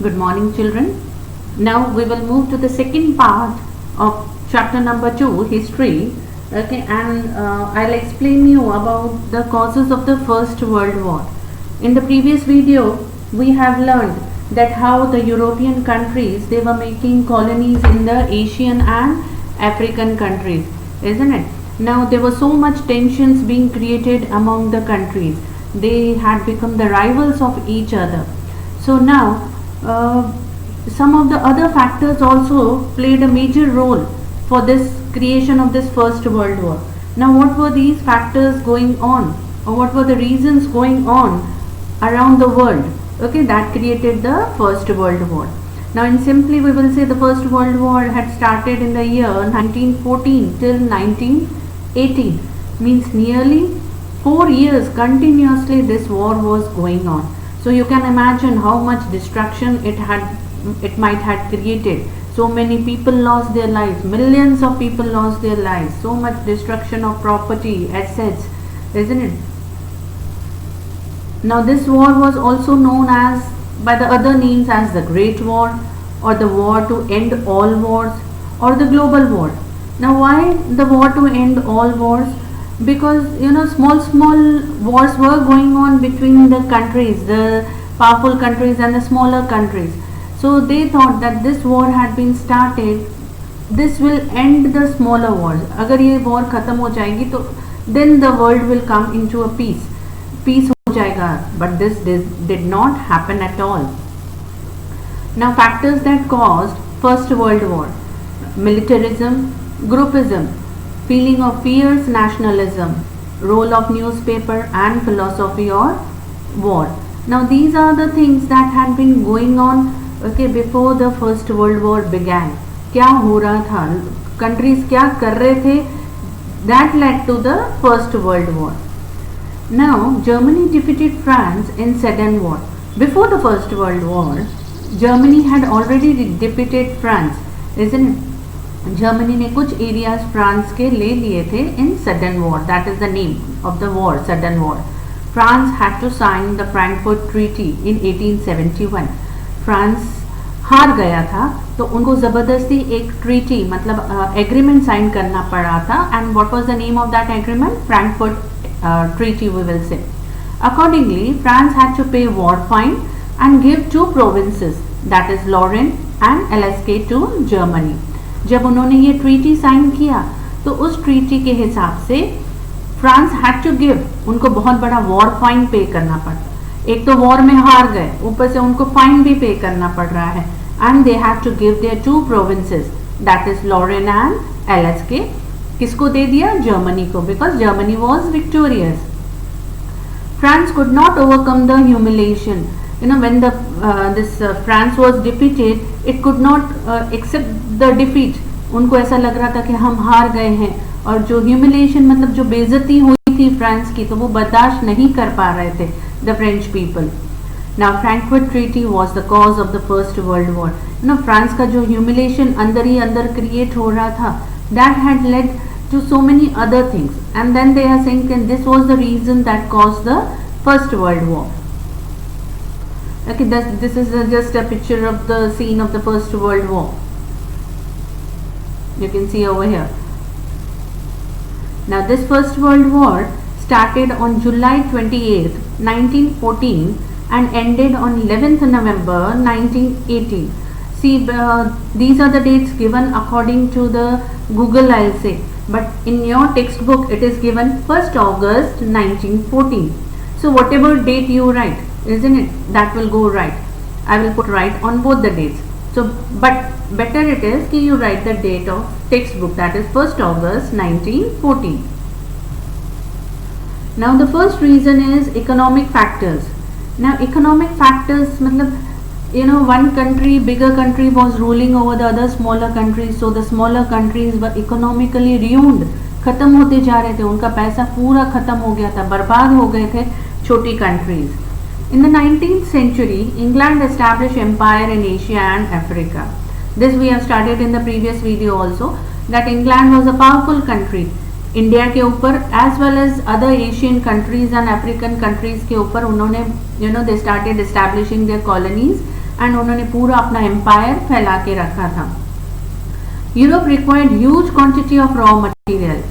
Good morning, children. Now we will move to the second part of chapter number 2, history. Okay, and I'll explain you about the causes of the First World War. In the previous video, we have learned that how the European countries, they were making colonies in the Asian and African countries, isn't it? Now there was so much tensions being created among the countries. They had become the rivals of each other. So now some of the other factors also played a major role for this creation of this First World War. Now what were these factors going on, or what were the reasons going on around the world, okay, that created the First World War? Now in simply we will say the First World War had started in the year 1914 till 1918, means nearly 4 years continuously this war was going on. So you can imagine how much destruction it might have created. So many people lost their lives, millions of people lost their lives, so much destruction of property, assets, isn't it? Now this war was also known as by the other names as the Great War, or the war to end all wars, or the global war. Now why the war to end all wars? Because small wars were going on between the countries, the powerful countries and the smaller countries. So they thought that this war had been started, this will end the smaller wars. अगर ये war खत्म हो जाएगी तो then the world will come into a peace हो जाएगा. But this did not happen at all. Now factors that caused First World War: militarism, groupism, feeling of fierce nationalism, role of newspaper and philosophy or war. Now these are the things that had been going on, okay, before the First World War began. क्या हो रहा था, countries क्या कर रहे थे, that led to the First World War. Now Germany defeated France in Sedan War. Before the First World War, Germany had already defeated France, isn't it? Germany ने कुछ एरियाज फ्रांस के ले लिए थे in Sedan war, that is the name of the war, Sedan war. France had to sign the Frankfurt treaty in 1871. France हार गया था तो उनको ज़बरदस्ती एक ट्रीटी मतलब एग्रीमेंट साइन करना पड़ा था. And what was the name of that agreement? Frankfurt treaty we will say. Accordingly France had to pay war fine and give 2 provinces, that is Lorraine and Alsace, to Germany. जब उन्होंने ये treaty sign किया तो उस treaty के हिसाब से France had to give, उनको बहुत बड़ा वॉर फाइन पे करना पड़ता. एक तो वॉर में हार गए, ऊपर से उनको फाइन भी पे करना पड़ रहा है. And they had to give their 2 provinces, that is Lorraine and Alsace. किसको दे दिया? जर्मनी को, because Germany was victorious. France could not overcome the humiliation. When this France was defeated, it could not accept the defeat. उनको ऐसा लग रहा था कि हम हार गए हैं, और जो humiliation मतलब जो बेइज्जती हुई थी फ्रांस की, तो वो बर्दाश्त नहीं कर पा रहे थे the French people. Now Frankfurt Treaty was the cause of the First World War. France का जो humiliation अंदर ही अंदर create हो रहा था, that had led to so many other things, and then they are saying that this was the reason that caused the First World War. Okay, this is just a picture of the scene of the First World War. You can see over here. Now this First World War started on July 28th, 1914 and ended on 11th November 1918. See, these are the dates given according to the Google, I'll say. But in your textbook it is given 1st August 1914. So whatever date you write, isn't it, that will go right. I will put right on both the dates. So but better it is कि you write the date of textbook, that is 1st August 1914. Now the first reason is economic factors. Now economic factors मतलब one country, bigger country was ruling over the other smaller countries, so the smaller countries were economically ruined. खत्म होते जा रहे थे, उनका पैसा पूरा खत्म हो गया था, बर्बाद हो गए थे छोटी countries. In the 19th century, England established empire in Asia and Africa. This we have studied in the previous video also, that England was a powerful country. India के ऊपर as well as other Asian countries and African countries के ऊपर उन्होंने they started establishing their colonies and उन्होंने पूरा अपना empire फैला के रखा था. Europe required huge quantity of raw material.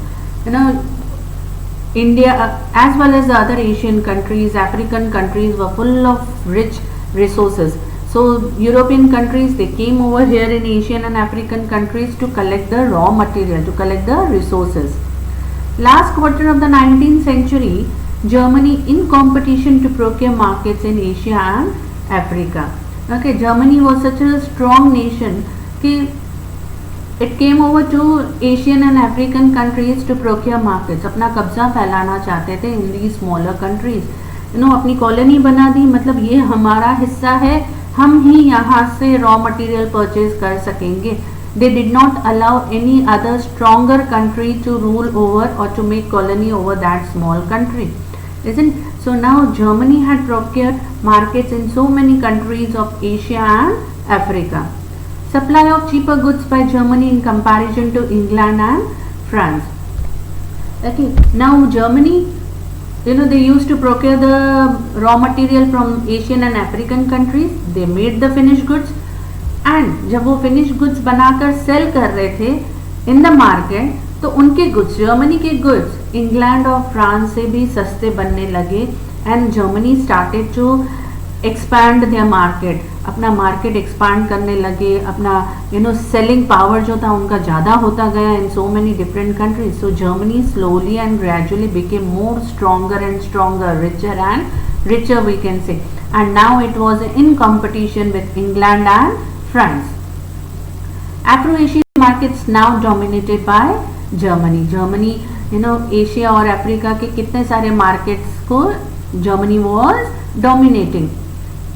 India, as well as the other Asian countries, African countries were full of rich resources. So European countries, they came over here in Asian and African countries to collect the raw material, to collect the resources. Last quarter of the 19th century, Germany in competition to procure markets in Asia and Africa. Okay, Germany was such a strong nation that it came over to Asian and African countries to procure markets. अपना कब्जा फैलाना चाहते थे in these smaller countries. अपनी colony बना दी, मतलब ये हमारा हिस्सा है, हम ही यहाँ से रॉ मटेरियल परचेज कर सकेंगे. They did not allow any other stronger country to rule over or to make colony over that small country. Isn't so? Now Germany had procured markets in so many countries of Asia and Africa. Supply of cheaper goods by Germany in comparison to England and France. Okay, now Germany, they used to procure the raw material from Asian and African countries. They made the finished goods, and जब वो finished goods बनाकर sell कर रहे थे in the market, तो उनके goods, Germany के goods, England और France से भी सस्ते बनने लगे, and Germany started to expand their market. अपना मार्केट एक्सपांड करने लगे, अपना सेलिंग पावर जो था उनका ज़्यादा होता गया in so many different countries. So Germany slowly and gradually became more stronger and stronger, richer and richer we can say, and now it was in competition with England and France. Afro-Asian markets now dominated by Germany. Germany, Asia और Africa के कितने सारे markets को Germany was dominating.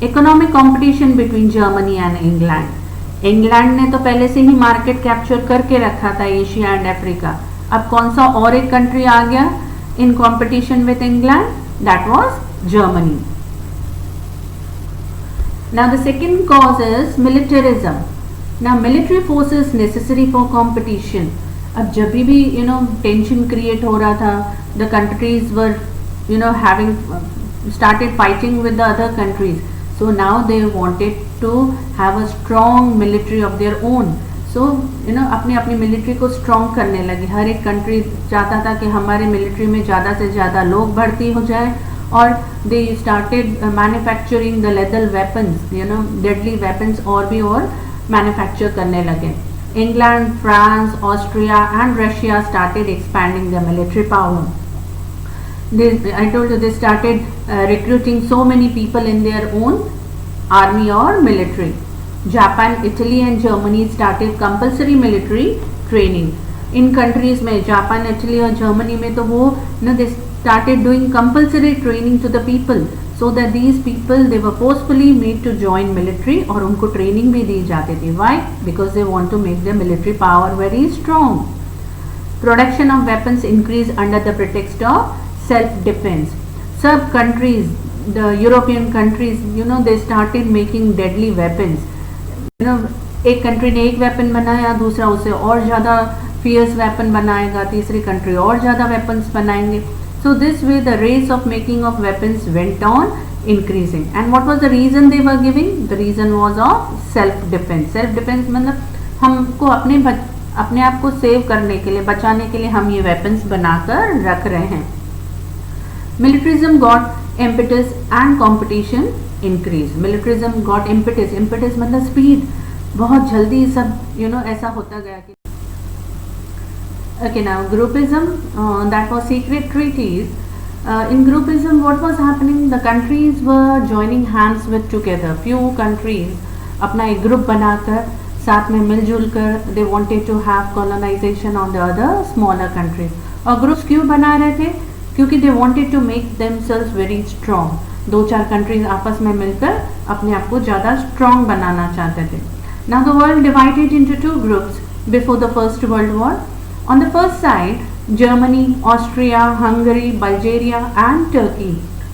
Economic competition between Germany and England. England ने तो पहले से ही market capture करके रखा था एशिया एंड अफ्रीका. अब कौन सा और एक कंट्री आ गया in competition with England? That was Germany. Now the second cause is militarism. Now military force is necessary for competition. अब जब भी टेंशन क्रिएट हो रहा था, the countries were having started fighting with the other countries. So now they wanted to have a strong military of their own. So अपनी अपनी military को strong करने लगे. हर एक कंट्री चाहता था कि हमारे मिलिट्री में ज़्यादा से ज़्यादा लोग भर्ती हो जाए, और they started manufacturing the leather weapons, deadly weapons और भी और मैन्युफैक्चर करने लगे. England, France, Austria and Russia started expanding the military power. I told you they started recruiting so many people in their own army or military. Japan, Italy and Germany started compulsory military training. In countries में Japan, Italy और Germany में तो वो they started doing compulsory training to the people, so that these people they were forcefully made to join military, और उनको training भी दी जाती थी. Why? Because they want to make their military power very strong. Production of weapons increased under the pretext of self-defense. Some countries, the European countries, they started making deadly weapons. एक country ने एक weapon बनाया, दूसरा उसे और ज़्यादा fears weapon बनाएगा, तीसरी कंट्री और ज़्यादा वेपन्स बनाएंगे. So this way the race of making of weapons went on increasing. And what was the reason they were giving? The reason was of self-defense. Self-defense मतलब हमको अपने आप को सेव करने के लिए, बचाने के लिए हम ये वेपन्स बनाकर रख रहे हैं. Militarism got impetus and competition increased. Militarism got impetus. Impetus मतलब speed. बहुत जल्दी सब ऐसा होता गया कि okay. Now groupism, that was secret treaties. In groupism what was happening? The countries were joining hands with together. Few countries अपना एक ग्रुप बनाकर साथ में मिलजुल कर they wanted to have colonization on the other smaller countries. और groups क्यों बना रहे थे? क्योंकि they wanted to make themselves very strong. दो चार कंट्रीज आपस में मिलकर अपने आप को ज़्यादा स्ट्रॉन्ग बनाना चाहते थे. Now the world divided into two groups before the First World War. On the first side, Germany, Austria, Hungary, Bulgaria and Turkey.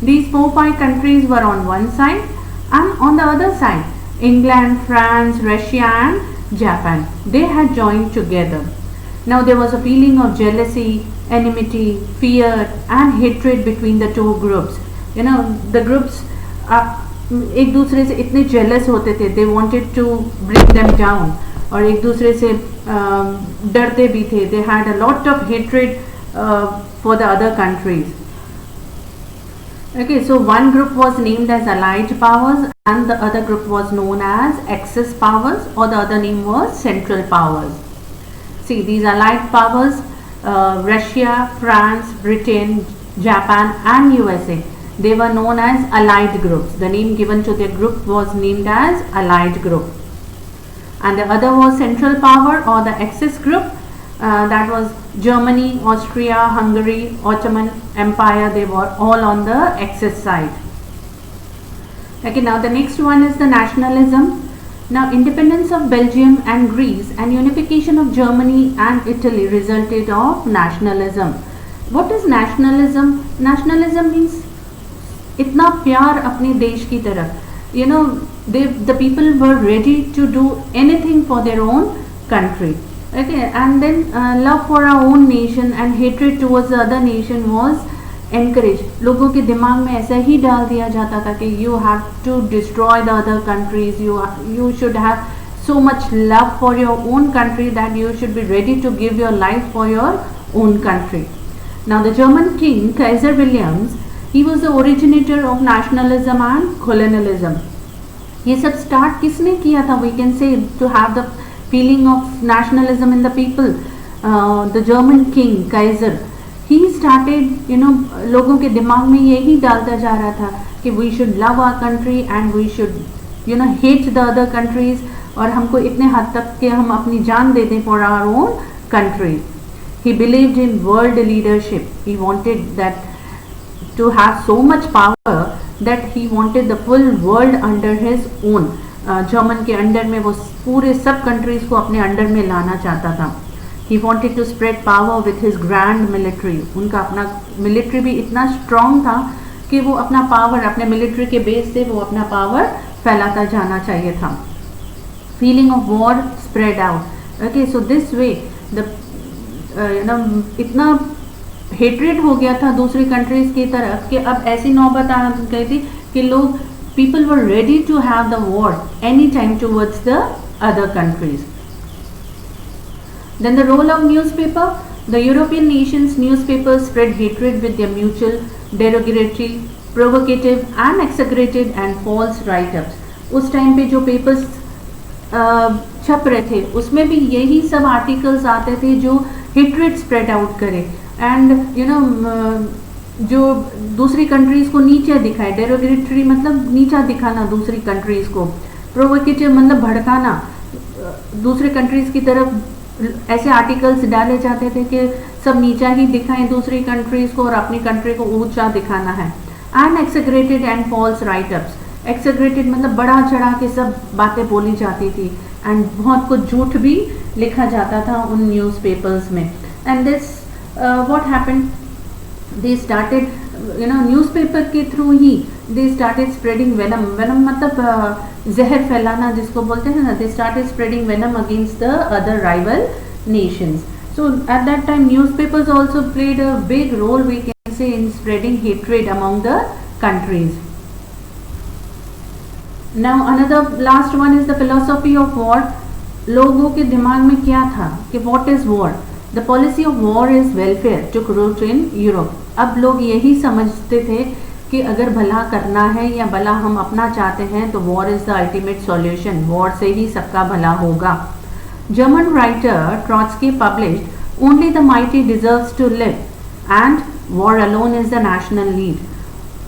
These 4-5 countries were on one side, and on the other side, England, France, Russia and Japan. They had joined together. Now there was a feeling of jealousy, enmity, fear and hatred between the two groups. The groups एक दूसरे से इतने jealous होते थे, they wanted to bring them down, और एक दूसरे से डरते भी थे. They had a lot of hatred for the other countries. Okay, so one group was named as Allied Powers and the other group was known as Axis Powers, or the other name was Central Powers. See, these Allied Powers, Russia, France, Britain, Japan and USA, they were known as Allied groups. The name given to their group was named as Allied group. And the other was Central Power or the Axis group. That was Germany, Austria, Hungary, Ottoman Empire. They were all on the Axis side. Okay, now the next one is the nationalism. Now, independence of Belgium and Greece and unification of Germany and Italy resulted of nationalism. What is nationalism? Nationalism means इतना प्यार अपने देश की तरफ. You know, the people were ready to do anything for their own country. Okay, and then love for our own nation and hatred towards the other nation was encouraged. लोगों के दिमाग में ऐसा ही डाल दिया जाता था कि you have to destroy the other countries, you should have so much love for your own country that you should be ready to give your life for your own country. Now the German king Kaiser Williams, he was the originator of nationalism and colonialism. ये सब start किसने किया था? We can say to have the feeling of nationalism in the people. The German king Kaiser, he started, you know, लोगों के दिमाग में यही डालता जा रहा था कि we should love our country and we should, you know, hate the other countries, और हमको इतने हद तक कि हम अपनी जान दे दें for our own country. He believed in world leadership. He wanted that to have so much power that he wanted the full world under his own. German के अंडर में वो पूरे सब कंट्रीज को अपने अंडर में लाना चाहता था. He wanted to spread power with his grand military. उनका अपना मिलिट्री भी इतना स्ट्रॉन्ग था कि वो अपना पावर अपने मिलिट्री के बेस से वो अपना पावर फैलाता जाना चाहिए था. Feeling of war spread out. Okay, so this way the इतना हेट्रेड हो गया था दूसरी कंट्रीज की तरफ कि अब ऐसी नौबत आ गई थी कि लोग people were ready to have the war anytime towards the other countries. Then the role of newspaper. The European nations newspapers spread hatred with their mutual, derogatory, provocative and exaggerated and false write-ups. उस time पे जो papers छप रहे थे उसमें भी यही सब आर्टिकल्स आते थे जो हेट्रेड स्प्रेड आउट करे एंड यू नो जो दूसरी कंट्रीज़ को नीचे दिखाए. डेरोगेटरी मतलब नीचा दिखाना दूसरी कंट्रीज़ को. प्रोवोकेटिव मतलब भड़काना. दूसरे कंट्रीज़ की तरफ ऐसे आर्टिकल्स डाले जाते थे कि सब नीचा ही दिखाएं दूसरी कंट्रीज़ को और अपनी कंट्री को ऊंचा दिखाना है. And exaggerated and false writeups. Exaggerated मतलब बढ़ा चढ़ा के सब बातें बोली जाती थी एंड बहुत कुछ झूठ भी लिखा जाता था उन न्यूज़पेपर्स में. And this what happened, they started, you know, newspaper के through he they started spreading venom. venom मतलब जहर फैलाना जिसको बोलते हैं ना. they started spreading venom against the other rival nations. So at that time newspapers also played a big role, we can say, in spreading hatred among the countries. Now another last one is the philosophy of war. लोगों के दिमाग में क्या था कि what is war? The policy of war is welfare took root in Europe. अब लोग यही समझते थे कि अगर भला करना है या भला हम अपना चाहते हैं तो war is the ultimate solution. war से ही सबका भला होगा. German writer Trotsky published only the mighty deserves to live and war alone is the national need.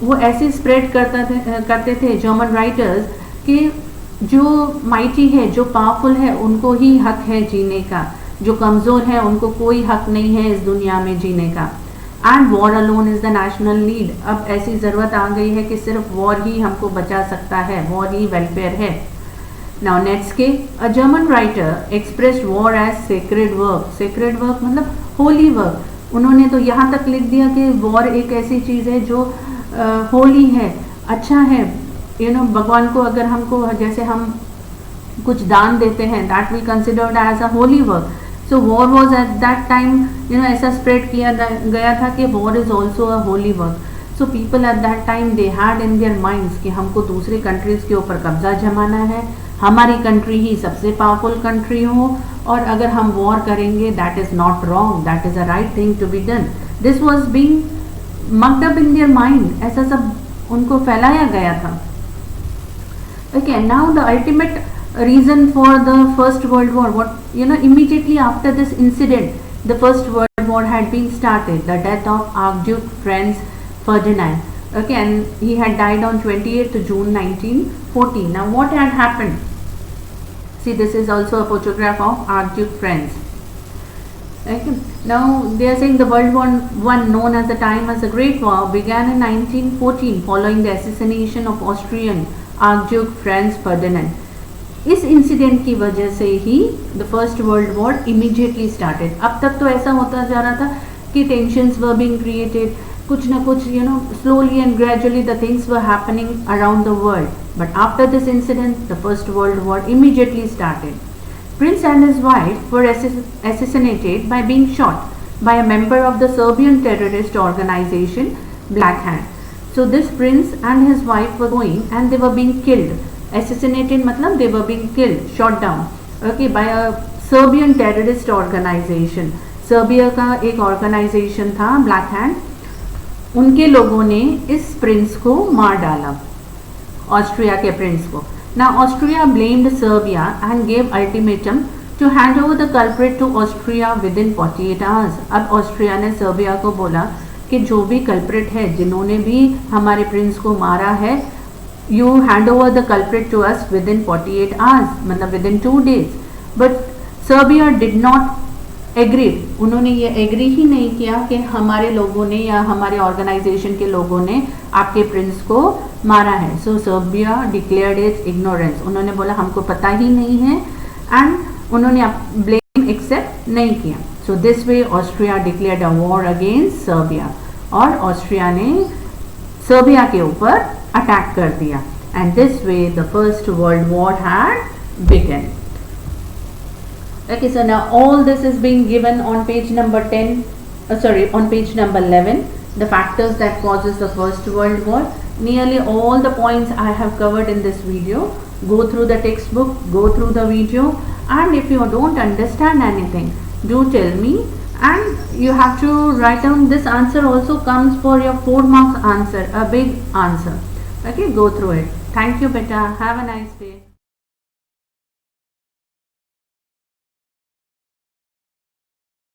वो ऐसे स्प्रेड करते थे जर्मन राइटर्स कि जो माइटी है, जो पावरफुल है, उनको ही हक है जीने का. जो कमज़ोर है उनको कोई हक नहीं है इस दुनिया में जीने का. And war alone is the national need. अब ऐसी ज़रूरत आ गई है कि सिर्फ वॉर ही हमको बचा सकता है, वॉर ही वेलफेयर है. Now Nietzsche, a German writer expressed war as sacred work. Sacred work मतलब होली वर्क. उन्होंने तो यहाँ तक लिख दिया कि वॉर एक ऐसी चीज़ है जो होली है, अच्छा है. यू नो, भगवान को अगर हमको जैसे हम कुछ दान देते हैं, that we considered as a holy work. So war was at that time, you know, ऐसा स्प्रेड किया गया था कि war is also a holy work. So people at that time they had in their minds कि हमको दूसरे countries के ऊपर कब्जा जमाना है, हमारी कंट्री ही सबसे पावरफुल कंट्री हो, और अगर हम वॉर करेंगे that is not wrong, that is a right thing to be done. This was being mucked up in their mind, ऐसा सब उनको फैलाया गया था. Okay, now the ultimate reason for the First World War, what immediately after this incident, the First World War had been started. The death of Archduke Franz Ferdinand. Okay, and he had died on 28th June 1914. Now, what had happened? See, this is also a photograph of Archduke Franz. Okay. Now they are saying the World War I, known at the time as the Great War, began in 1914 following the assassination of Austrian Archduke Franz Ferdinand. इस incident की वजह से ही the first world war immediately started. अब तक तो ऐसा होता जा रहा था कि टेंशंस वर बीइंग क्रिएटेड, कुछ ना कुछ slowly and gradually the things were happening around the world. But after this incident the first world war immediately started. Prince and his wife were assassinated by being shot by a member of the Serbian terrorist organization Black Hand. So this prince and his wife were going and they were being killed. Assassinated matlab they were being killed, shot down. Okay, by a Serbian terrorist organization. Serbia का एक organisation था black hand. उनके लोगों ने इस Prince को मार डाला, ऑस्ट्रिया के प्रिंस को. Now Austria blamed Serbia and gave ultimatum to hand over the culprit to Austria within 48 hours. अब ऑस्ट्रिया ने सर्बिया को बोला कि जो भी कल्प्रिट है, जिन्होंने भी हमारे प्रिंस को मारा है, you hand over the culprit to us within 48 hours, मतलब within 2 days. But Serbia did not agree. उन्होंने ये एग्री ही नहीं किया कि हमारे लोगों ने या हमारे ऑर्गेनाइजेशन के लोगों ने आपके प्रिंस को मारा है. सो सर्बिया डिक्लेयर्ड इट्स इग्नोरेंस. उन्होंने बोला हमको पता ही नहीं है, एंड उन्होंने ब्लेम एक्सेप्ट नहीं किया. So this way Austria declared a war against Serbia, और ऑस्ट्रिया ने सर्बिया के ऊपर अटैक कर दिया. And this way the first world war had begun. Okay, so now all this is being given on page number 10, on page number 11, the factors that causes the First World War. Nearly all the points I have covered in this video. Go through the textbook, go through the video, and if you don't understand anything, do tell me, and you have to write down. This answer also comes for your 4 marks answer, a big answer. Okay, go through it. Thank you, beta. Have a nice day.